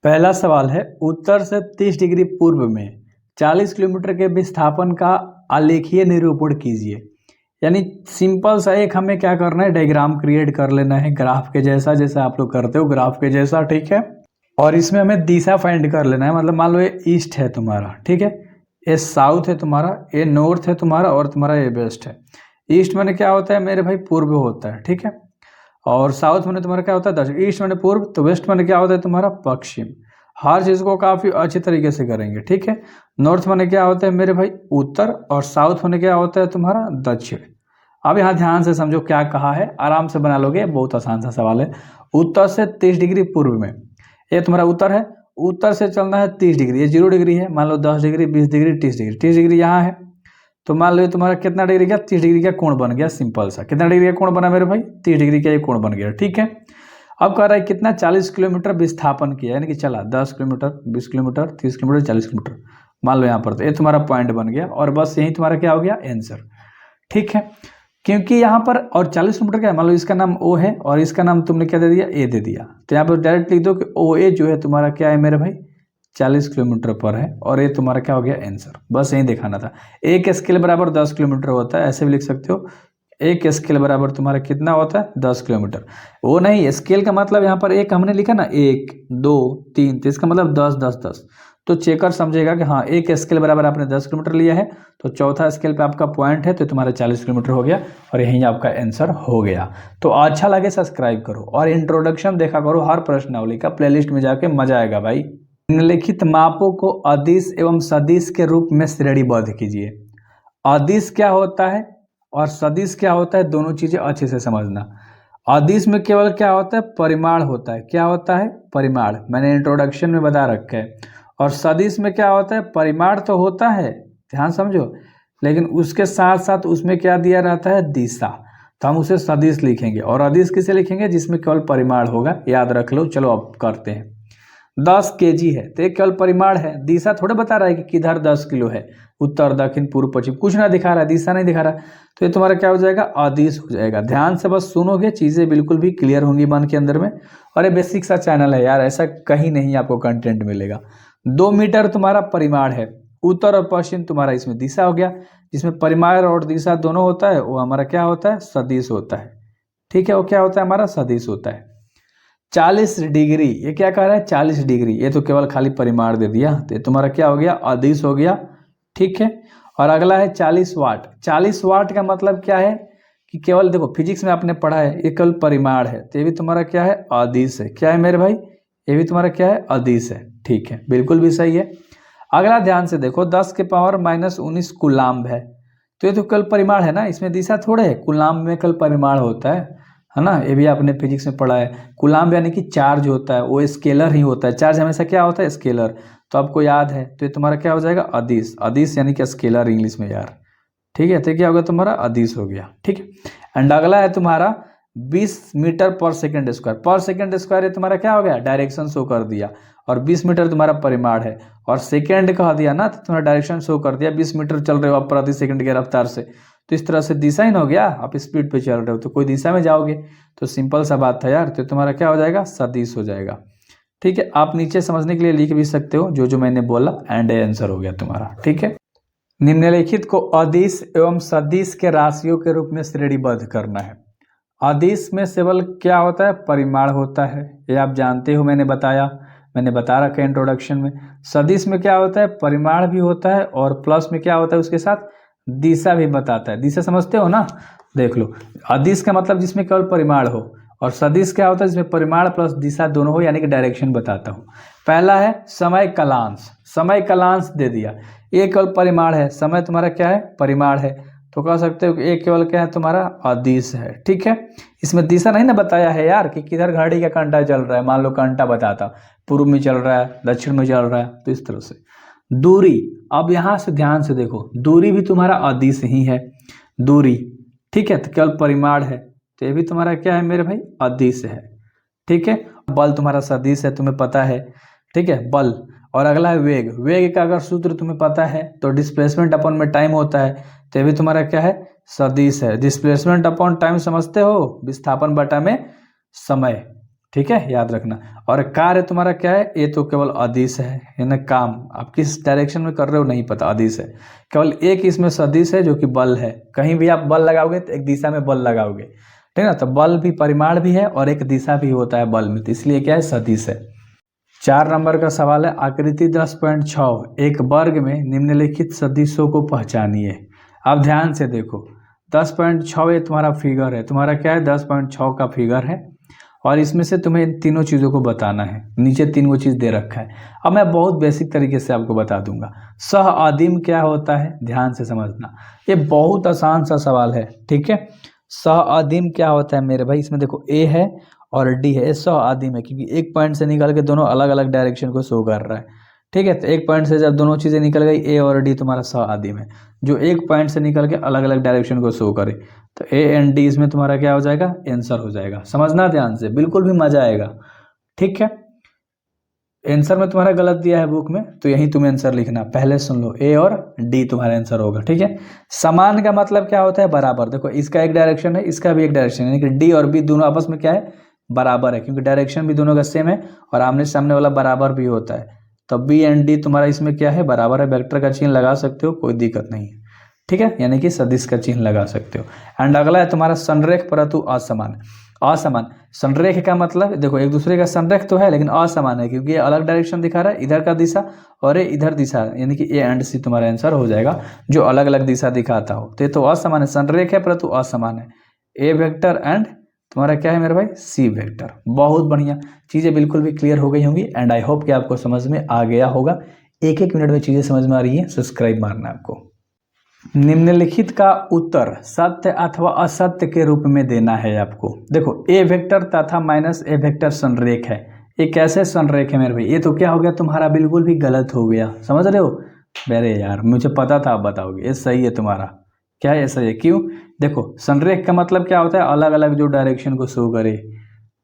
पहला सवाल है, उत्तर से 30 डिग्री पूर्व में 40 किलोमीटर के विस्थापन का आलेखीय निरूपण कीजिए। यानी सिंपल सा एक हमें क्या करना है, डायग्राम क्रिएट कर लेना है ग्राफ के जैसा, जैसा आप लोग करते हो ग्राफ के जैसा, ठीक है। और इसमें हमें दिशा फाइंड कर लेना है, मतलब मान लो ये ईस्ट है तुम्हारा, ठीक है, ये साउथ है तुम्हारा, ये नॉर्थ है तुम्हारा, और तुम्हारा ये वेस्ट है। ईस्ट मैंने क्या होता है मेरे भाई, पूर्व होता है, ठीक है। और साउथ में तुम्हारा क्या होता है दक्षिण, ईस्ट में पूर्व, तो वेस्ट में क्या होता है तुम्हारा पश्चिम। हर चीज़ को काफ़ी अच्छे तरीके से करेंगे, ठीक है। नॉर्थ में क्या होता है मेरे भाई उत्तर, और साउथ में क्या होता है तुम्हारा दक्षिण। अब यहाँ ध्यान से समझो क्या कहा है, आराम से बना लोगे, बहुत आसान सा सवाल है। उत्तर से 30 डिग्री पूर्व में, ये तुम्हारा उत्तर है, उत्तर से चलना है 30 डिग्री, ये 0 डिग्री है, मान लो 10 डिग्री, 20 डिग्री, 30 डिग्री, 30 डिग्री यहाँ है, तो मान लो तुम्हारा कितना डिग्री का, 30 डिग्री का कोण बन गया, सिंपल सा। कितना डिग्री का कोण बना मेरे भाई, 30 डिग्री का ये कोण बन गया, ठीक है। अब कह रहा है कितना, 40 किलोमीटर विस्थापन किया, यानी कि चला 10 किलोमीटर, 20 किलोमीटर, 30 किलोमीटर, 40 किलोमीटर, मान लो यहाँ पर, तो ये तुम्हारा पॉइंट बन गया, और बस यही तुम्हारा क्या हो गया, आंसर, ठीक है। क्योंकि यहाँ पर और 40 किलोमीटर क्या है, मान लो इसका नाम ओ है और इसका नाम तुमने क्या दे दिया, ए दे दिया, तो यहाँ पर डायरेक्ट लिख दो कि ओ ए जो है तुम्हारा क्या है मेरे भाई 40 किलोमीटर पर है, और ये तुम्हारा क्या हो गया आंसर। बस यही दिखाना था। एक स्केल बराबर 10 किलोमीटर होता है, ऐसे भी लिख सकते हो, एक स्केल बराबर तुम्हारा कितना होता है 10 किलोमीटर। वो नहीं, स्केल का मतलब यहाँ पर एक हमने लिखा ना, 1 2 3, तो इसका मतलब 10 10 10, तो चेकर समझेगा कि हाँ एक स्केल बराबर आपने 10 किलोमीटर लिया है, तो चौथा स्केल पे आपका पॉइंट है, तो तुम्हारा 40 किलोमीटर हो गया, और यही आपका आंसर हो गया। तो अच्छा लगे सब्सक्राइब करो, और इंट्रोडक्शन देखा करो हर प्रश्नावली का, प्लेलिस्ट में जाके मजा आएगा भाई। निम्नलिखित मापों को अदिश एवं सदिश के रूप में श्रेणीबद्ध कीजिए। अदिश क्या होता है और सदिश क्या होता है, दोनों चीजें अच्छे से समझना। अदिश में केवल क्या होता है, परिमाण होता है। क्या होता है, परिमाण, मैंने इंट्रोडक्शन में बता रखा है। और सदिश में क्या होता है, परिमाण तो होता है, ध्यान समझो, लेकिन उसके साथ साथ उसमें क्या दिया रहता है, दिशा, तो हम उसे सदिश लिखेंगे। और अदिश किसे लिखेंगे, जिसमें केवल परिमाण होगा, याद रख लो। चलो अब करते हैं। 10 kg है, तो एक केवल परिमाण है, दिशा थोड़े बता रहा है कि किधर 10 किलो है, उत्तर दक्षिण पूर्व पश्चिम, कुछ ना दिखा रहा है, दिशा नहीं दिखा रहा है, तो ये तुम्हारा क्या हो जाएगा, अदिश हो जाएगा। ध्यान से बस सुनोगे, चीजें बिल्कुल भी क्लियर होंगी मन के अंदर में। और ये बेसिक सा चैनल है यार, ऐसा कहीं नहीं आपको कंटेंट मिलेगा। 2 मीटर तुम्हारा परिमाण है, उत्तर और पश्चिम तुम्हारा इसमें दिशा हो गया, जिसमें परिमाण और दिशा दोनों होता है, वो हमारा क्या होता है, सदिश होता है, ठीक है। वो क्या होता है, हमारा सदिश होता है। 40 डिग्री, ये क्या कह रहा है, 40 डिग्री, ये तो केवल खाली परिमाण दे दिया, तो ये तुम्हारा क्या हो गया, अदिश हो गया, ठीक है। और अगला है 40 वाट। 40 वाट का मतलब क्या है कि केवल देखो फिजिक्स में आपने पढ़ा है, ये केवल परिमाण है, तो ये भी तुम्हारा क्या है, अदिश है। क्या है मेरे भाई, ये भी तुम्हारा क्या है, अदिश है, ठीक है, बिल्कुल भी सही है। अगला ध्यान से देखो, 10 के पावर -19 कूलाम्ब है, तो ये तो केवल परिमाण है ना, इसमें दिशा थोड़े है, कूलाम्ब में केवल परिमाण होता है ना, ये भी आपने फिजिक्स में पढ़ा है। कूलाम्ब यानी कि चार्ज होता है, वो स्केलर ही होता है, चार्ज हमेशा क्या होता है, स्केलर, तो आपको याद है, तो ये तुम्हारा क्या हो जाएगा, अदिश। अदिश यानी कि स्केलर इंग्लिश में यार, ठीक है, तो क्या होगा तुम्हारा, अदिश हो गया, ठीक है। एंड अगला है तुम्हारा 20 मीटर पर सेकेंड स्क्वायर। पर सेकेंड स्क्वायर ये तुम्हारा क्या हो गया, डायरेक्शन शो कर दिया, और 20 मीटर तुम्हारा परिमाण है, और सेकेंड कह दिया ना, तो तुम्हारा डायरेक्शन शो कर दिया, 20 मीटर चल रहे हो आप प्रति सेकंड की रफ्तार से, तो इस तरह से दिशा ही हो गया, आप स्पीड पे चल रहे हो तो कोई दिशा में जाओगे, तो सिंपल सा बात था यार, तो तुम्हारा क्या हो जाएगा, सदिश हो जाएगा, ठीक है। आप नीचे समझने के लिए लिख भी सकते हो जो जो मैंने बोला, एंड आंसर हो गया तुम्हारा, ठीक है। निम्नलिखित को अदिश एवं सदिश के राशियों के रूप में श्रेणीबद्ध करना है। अदिश में केवल क्या होता है, परिमाण होता है, ये आप जानते हो, मैंने बता रखा है इंट्रोडक्शन में। सदिश में क्या होता है, परिमाण भी होता है, और प्लस में क्या होता है, उसके साथ दिशा भी बताता है। दिशा समझते हो ना, देख लो, अदिश का मतलब जिसमें केवल परिमाण हो, और सदिश क्या होता है, जिसमें परिमाण प्लस दिशा दोनों हो, यानी कि डायरेक्शन बताता हूँ। पहला है समय कालांश। समय कालांश दे दिया, ये केवल परिमाण है, समय तुम्हारा क्या है, परिमाण है, तो कह सकते हो कि एक केवल क्या है तुम्हारा, अदिश है, ठीक है। इसमें दिशा नहीं ना बताया है यार कि किधर घड़ी का कांटा चल रहा है, मान लो कांटा बताता पूर्व में चल रहा है, दक्षिण में चल रहा है, तो इस तरह से। दूरी, अब यहां से ध्यान से देखो, दूरी भी तुम्हारा अदिश ही है, दूरी, ठीक है, तो केवल परिमाण है, तो ये भी तुम्हारा क्या है मेरे भाई, अदिश है, ठीक है। बल तुम्हारा सदिश है, तुम्हें पता है, ठीक है, बल। और अगला है वेग। वेग का अगर सूत्र तुम्हें पता है तो डिस्प्लेसमेंट अपॉन में टाइम होता है, तो ये भी तुम्हारा क्या है, सदिश है। डिस्प्लेसमेंट अपॉन टाइम समझते हो, विस्थापन बटा में समय, ठीक है, याद रखना। और कार्य तुम्हारा क्या है, ये तो केवल अदिश है ना, काम आप किस डायरेक्शन में कर रहे हो नहीं पता, अदिश है। केवल एक इसमें सदिश है जो कि बल है, कहीं भी आप बल लगाओगे तो एक दिशा में बल लगाओगे, ठीक है ना। तो बल भी परिमाण भी है और एक दिशा भी होता है बल में, तो इसलिए क्या है, सदिश है। 4 नंबर का सवाल है, आकृति 10.6 एक वर्ग में निम्नलिखित सदिशों को पहचानिए। आप ध्यान से देखो, 10.6 ये तुम्हारा फिगर है, तुम्हारा क्या है, 10.6 का फिगर है, और इसमें से तुम्हें इन तीनों चीज़ों को बताना है। नीचे 3 चीज़ दे रखा है। अब मैं बहुत बेसिक तरीके से आपको बता दूंगा। सह आदिम क्या होता है, ध्यान से समझना, ये बहुत आसान सा सवाल है, ठीक है। सह आदिम क्या होता है मेरे भाई, इसमें देखो ए है और डी है, सह आदिम है क्योंकि एक पॉइंट से निकल के दोनों अलग अलग डायरेक्शन को शो कर रहा है, ठीक है। तो एक पॉइंट से जब दोनों चीज़ें निकल गई, ए और डी तुम्हारा सह आदिम है। जो एक पॉइंट से निकल के अलग अलग डायरेक्शन को शो करे, तो ए एंड डी इसमें तुम्हारा क्या हो जाएगा, आंसर हो जाएगा। समझना ध्यान से, बिल्कुल भी मजा आएगा, ठीक है। आंसर में तुम्हारा गलत दिया है बुक में, तो यही तुम्हें आंसर लिखना, पहले सुन लो, ए और डी तुम्हारा आंसर होगा, ठीक है। समान का मतलब क्या होता है, बराबर। देखो इसका एक डायरेक्शन है, इसका भी एक डायरेक्शन है, यानी कि डी और बी दोनों आपस में क्या है, बराबर है, क्योंकि डायरेक्शन भी दोनों का सेम है और आमने सामने वाला बराबर भी होता है। तो बी एंड डी तुम्हारा इसमें क्या है, बराबर है। वेक्टर का चिन्ह लगा सकते हो, कोई दिक्कत नहीं है, ठीक है, यानी कि सदिश का चिन्ह लगा सकते हो। एंड अगला है तुम्हारा संरेख परंतु असमान। असमान, संरेख का मतलब देखो एक दूसरे का संरेख तो है लेकिन असमान है, क्योंकि ये अलग डायरेक्शन दिखा रहा है, इधर का दिशा और ये इधर दिशा, यानी कि ए एंड सी तुम्हारा आंसर हो जाएगा, जो अलग अलग दिशा दिखाता हो। तो ये तो असमान है, संरेख है परंतु असमान है। ए वेक्टर एंड तुम्हारा क्या है मेरे भाई, सी वेक्टर। बहुत बढ़िया, चीज़ें बिल्कुल भी क्लियर हो गई होंगी एंड आई होप कि आपको समझ में आ गया होगा। एक एक मिनट में चीज़ें समझ में आ रही है, सब्सक्राइब मारना आपको। निम्नलिखित का उत्तर सत्य अथवा असत्य के रूप में देना है आपको। देखो ए वेक्टर तथा माइनस ए वेक्टर संरेख है, ये कैसे संरेख है मेरे भाई, ये तो क्या हो गया तुम्हारा, बिल्कुल भी गलत हो गया, समझ रहे हो। अरे यार मुझे पता था आप बताओगे, ये सही है तुम्हारा, क्या है, ये सही है। क्यों, देखो संरेख का मतलब क्या होता है, अलग अलग जो डायरेक्शन को शो करे,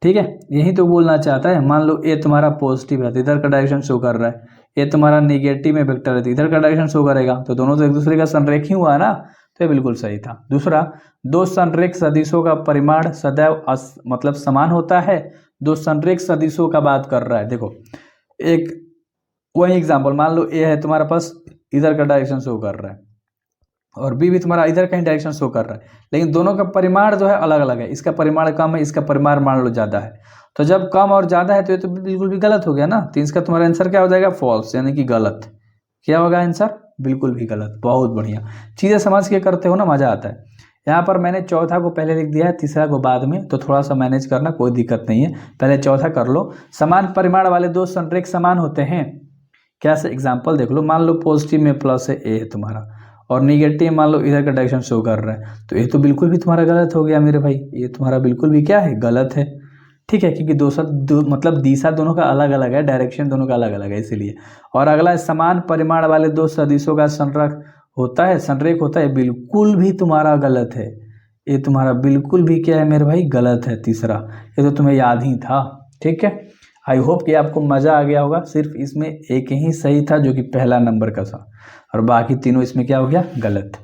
ठीक है, यही तो बोलना चाहता है। मान लो ये तुम्हारा पॉजिटिव है तो इधर का डायरेक्शन शो कर रहा है, ये तुम्हारा नेगेटिव में वेक्टर है तो इधर का डायरेक्शन शो करेगा, तो दोनों तो एक दूसरे का संरेख ही हुआ ना, तो ये बिल्कुल सही था। दूसरा, दो संरेख सदिशों का परिमाण सदैव मतलब समान होता है। दो संरेख सदिशों का बात कर रहा है। देखो एक वही एग्जाम्पल, मान लो ए है तुम्हारे पास, इधर का डायरेक्शन शो कर रहा है और बी भी तुम्हारा इधर कहीं डायरेक्शन शो कर रहा है, लेकिन दोनों का परिमाण जो है अलग अलग है, इसका परिमाण कम है, इसका परिमाण मान लो ज़्यादा है। तो जब कम और ज़्यादा है तो ये तो बिल्कुल भी गलत हो गया ना, तो इसका तुम्हारा आंसर क्या हो जाएगा, फॉल्स, यानी कि गलत। क्या होगा आंसर, बिल्कुल भी गलत। बहुत बढ़िया, चीज़ें समझ के करते हो ना, मज़ा आता है। यहाँ पर मैंने चौथा को पहले लिख दिया है, तीसरा को बाद में, तो थोड़ा सा मैनेज करना, कोई दिक्कत नहीं है, पहले चौथा कर लो। समान परिमाण वाले दो संरेख समान होते हैं, कैसे, एग्जाम्पल देख लो। मान लो पॉजिटिव में प्लस है, ए है तुम्हारा, और निगेटिव मान लो इधर का डायरेक्शन शो कर रहा है, तो ये तो बिल्कुल भी तुम्हारा गलत हो गया मेरे भाई, ये तुम्हारा बिल्कुल भी क्या है, गलत है, ठीक है, क्योंकि मतलब दिशा दोनों का अलग अलग है, डायरेक्शन दोनों का अलग अलग है, इसीलिए। और अगला, समान परिमाण वाले दो सदिशों का संरेख होता है, संरेख होता है, बिल्कुल भी तुम्हारा गलत है, ये तुम्हारा बिल्कुल भी क्या है मेरे भाई, गलत है। तीसरा, ये तो तुम्हें याद ही था, ठीक है। आई होप कि आपको मज़ा आ गया होगा। सिर्फ इसमें एक ही सही था जो कि पहला नंबर का था, और बाकी तीनों इसमें क्या हो गया, गलत।